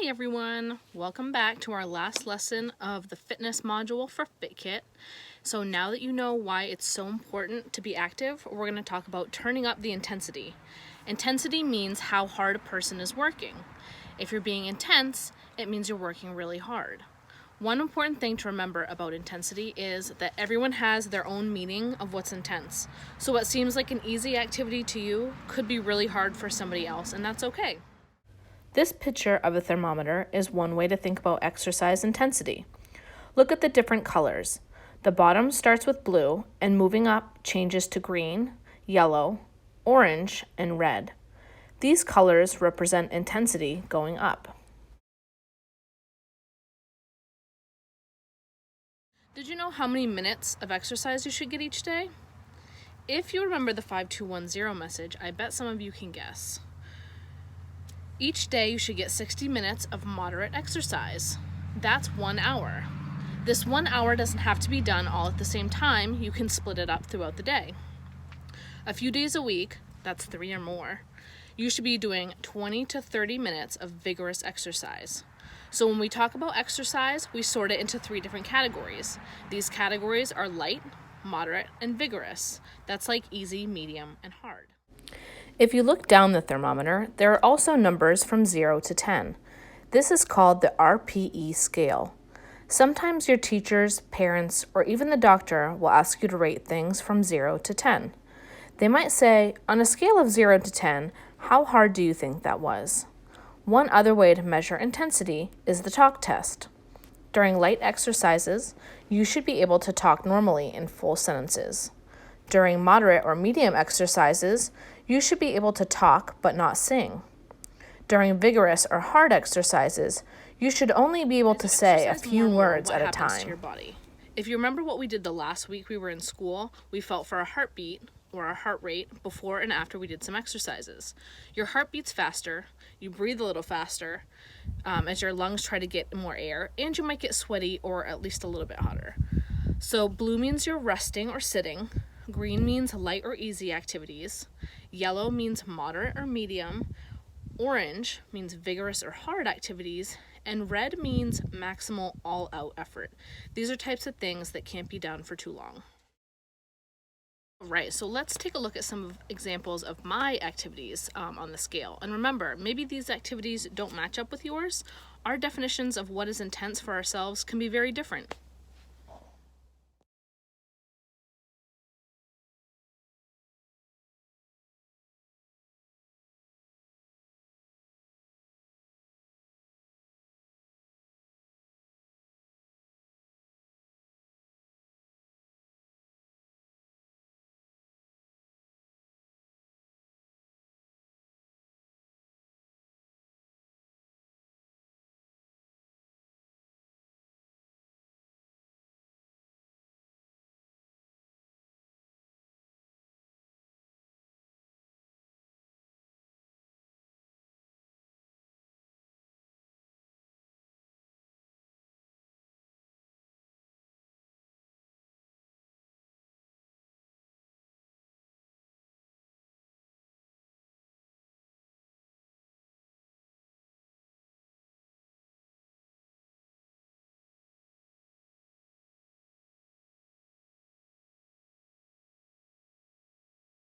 Hi everyone! Welcome back to our last lesson of the fitness module for FitKit. So now that you know why it's so important to be active, we're going to talk about turning up the intensity. Intensity means how hard a person is working. If you're being intense, it means you're working really hard. One important thing to remember about intensity is that everyone has their own meaning of what's intense. So what seems like an easy activity to you could be really hard for somebody else, and that's okay. This picture of a thermometer is one way to think about exercise intensity. Look at the different colors. The bottom starts with blue and moving up changes to green, yellow, orange, and red. These colors represent intensity going up. Did you know how many minutes of exercise you should get each day? If you remember the 5210 message, I bet some of you can guess. Each day you should get 60 minutes of moderate exercise. That's 1 hour. This 1 hour doesn't have to be done all at the same time. You can split it up throughout the day. A few days a week, that's 3 or more, you should be doing 20 to 30 minutes of vigorous exercise. So when we talk about exercise, we sort it into 3 different categories. These categories are light, moderate, and vigorous. That's like easy, medium, and hard. If you look down the thermometer, there are also numbers from 0 to 10. This is called the RPE scale. Sometimes your teachers, parents, or even the doctor will ask you to rate things from 0 to 10. They might say, on a scale of 0 to 10, how hard do you think that was? One other way to measure intensity is the talk test. During light exercises, you should be able to talk normally in full sentences. During moderate or medium exercises, you should be able to talk but not sing. During vigorous or hard exercises, you should only be able to say a few words at a time. To your body. If you remember what we did the last week we were in school, we felt for a heartbeat or our heart rate before and after we did some exercises. Your heart beats faster, you breathe a little faster as your lungs try to get more air, and you might get sweaty or at least a little bit hotter. So blue means you're resting or sitting. Green means light or easy activities. Yellow means moderate or medium. Orange means vigorous or hard activities. And red means maximal all-out effort. These are types of things that can't be done for too long. Right, so let's take a look at some examples of my activities on the scale. And remember, maybe these activities don't match up with yours. Our definitions of what is intense for ourselves can be very different.